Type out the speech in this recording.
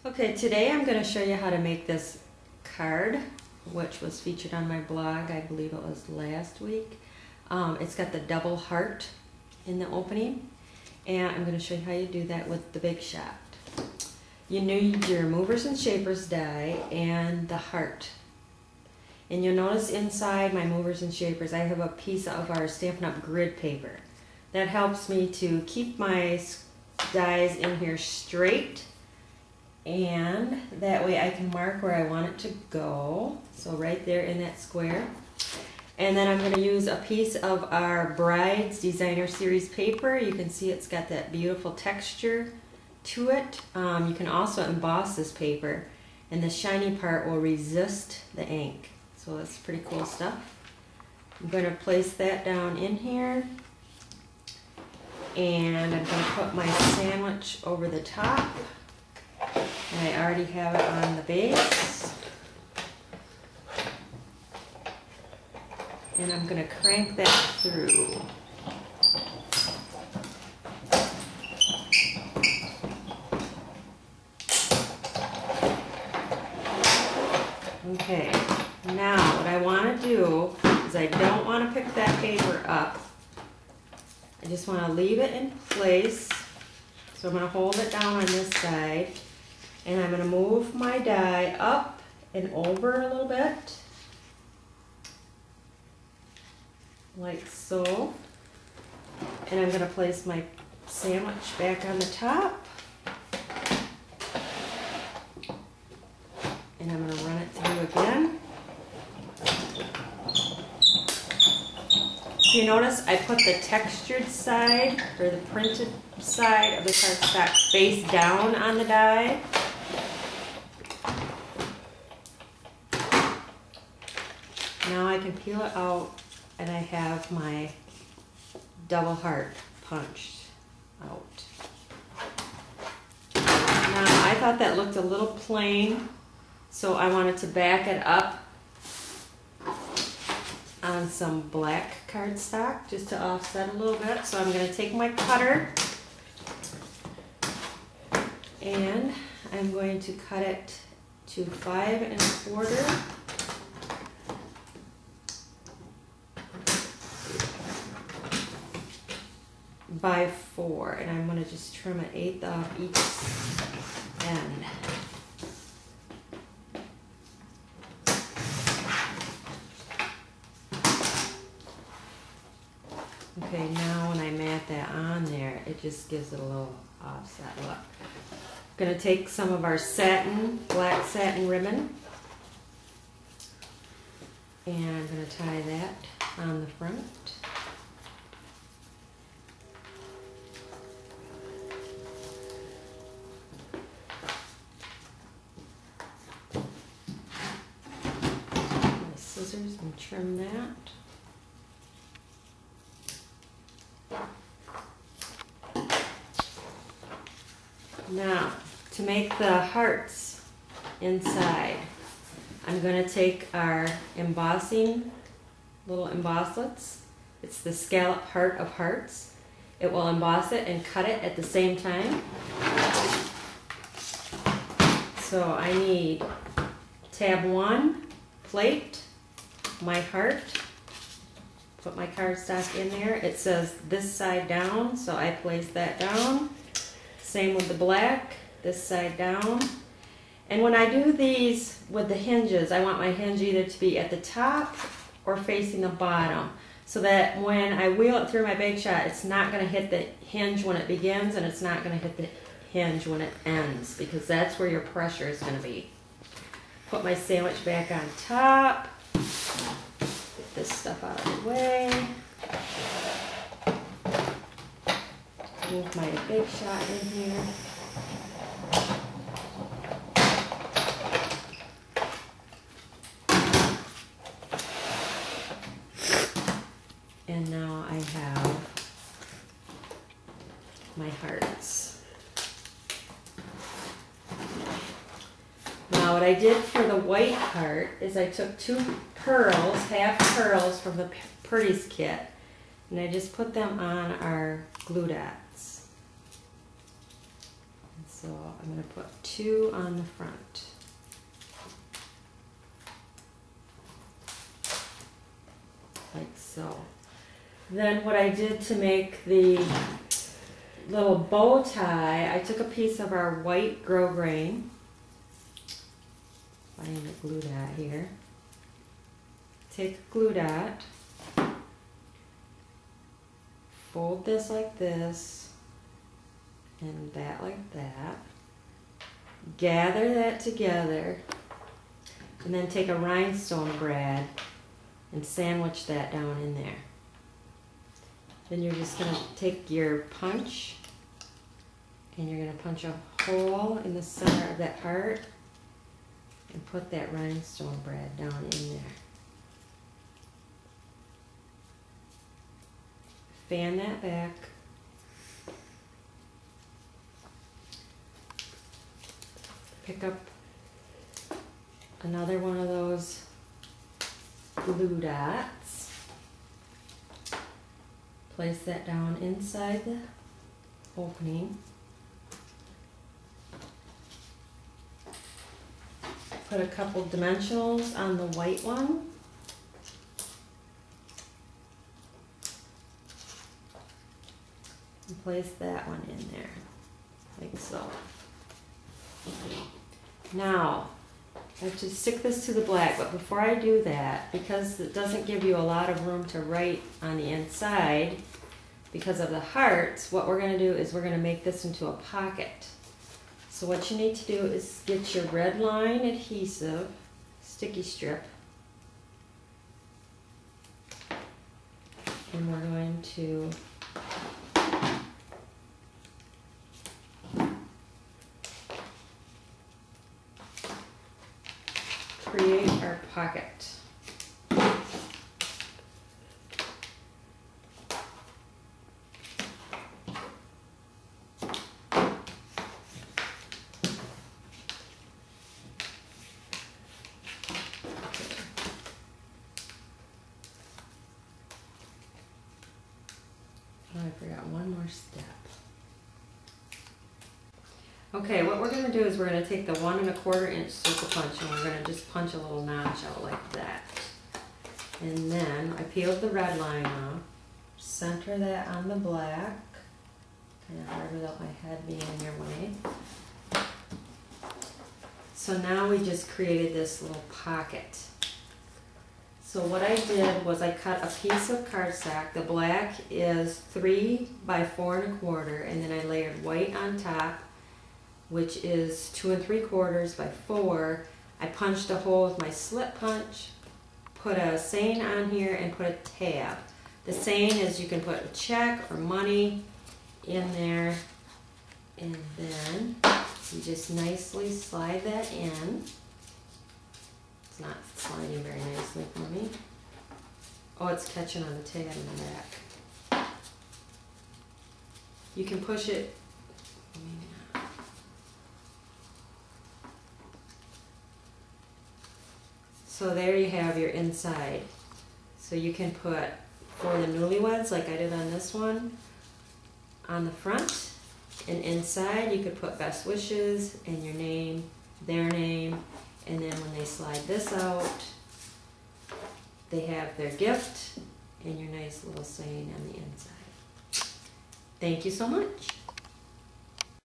Okay, today I'm going to show you how to make this card, which was featured on my blog, I believe it was last week. It's got the double heart in the opening, and I'm going to show you how you do that with the Big Shot. You need your Movers and Shapers die and the heart. And you'll notice inside my Movers and Shapers I have a piece of our Stampin' Up! Grid paper. That helps me to keep my dies in here straight, and that way I can mark where I want it to go. So right there in that square. And then I'm going to use a piece of our Brides Designer Series paper. You can see it's got that beautiful texture to it. You can also emboss this paper, and the shiny part will resist the ink. So that's pretty cool stuff. I'm going to place that down in here, and I'm going to put my sandwich over the top. And I already have it on the base. And I'm going to crank that through. Okay, now what I want to do is I don't want to pick that paper up. I just want to leave it in place. So I'm going to hold it down on this side, and I'm going to move my die up and over a little bit, like so. And I'm going to place my sandwich back on the top, and I'm going to run it through again. So you notice I put the textured side, or the printed side of the cardstock face down on the die. Now I can peel it out, and I have my double heart punched out. Now I thought that looked a little plain, so I wanted to back it up on some black cardstock just to offset a little bit. So I'm going to take my cutter, and I'm going to cut it to 5 1/4 by 4, and I'm going to just trim 1/8 off each end. Okay, now when I mat that on there, it just gives it a little offset look. I'm going to take some of our satin, black satin ribbon, and I'm going to tie that on the front. My scissors and trim that. Now, to make the hearts inside, I'm going to take our embossing, little embosslets. It's the scallop heart of hearts. It will emboss it and cut it at the same time. So I need tab 1, plate, my heart. Put my cardstock in there. It says this side down, so I place that down. Same with the black, this side down. And when I do these with the hinges, I want my hinge either to be at the top or facing the bottom, so that when I wheel it through my Big Shot, it's not going to hit the hinge when it begins, and it's not going to hit the hinge when it ends, because that's where your pressure is going to be. Put my sandwich back on top. Get this stuff out of the way. Move my Big Shot in here. And now I have my hearts. Now what I did for the white heart is I took 2 pearls, half pearls from the Purdy's kit, and I just put them on our glue dots. So I'm going to put 2 on the front. Like so. Then what I did to make the little bow tie, I took a piece of our white grosgrain. I need to glue that here. Take a glue dot, fold this like this, and that like that. Gather that together, and then take a rhinestone brad and sandwich that down in there. Then you're just going to take your punch, and you're going to punch a hole in the center of that heart and put that rhinestone brad down in there. Fan that back. Pick up another one of those glue dots. Place that down inside the opening. Put a couple dimensionals on the white one. And place that one in there, like so. Now, I have to stick this to the black, but before I do that, because it doesn't give you a lot of room to write on the inside, because of the hearts, what we're going to do is we're going to make this into a pocket. So what you need to do is get your red line adhesive, sticky strip, and we're going to create our pocket. Oh, I forgot one more step. Okay, what we're going to do is we're going to take the 1 1/4 inch circle punch and we're going to just punch a little notch out like that. And then I peeled the red line off, center that on the black, kind of hard without my head being in your way. So now we just created this little pocket. So what I did was I cut a piece of cardstock. The black is 3 by 4 1/4, and then I layered white on top, which is 2 3/4 by 4. I punched a hole with my slip punch, put a saying on here, and put a tab. The saying is you can put a check or money in there, and then you just nicely slide that in. It's not sliding very nicely for me. Oh, it's catching on the tab in the back. You can push it. So there you have your inside. So you can put, for the newlyweds, like I did on this one, on the front, and inside you could put best wishes and your name, their name, and then when they slide this out, they have their gift and your nice little saying on the inside. Thank you so much.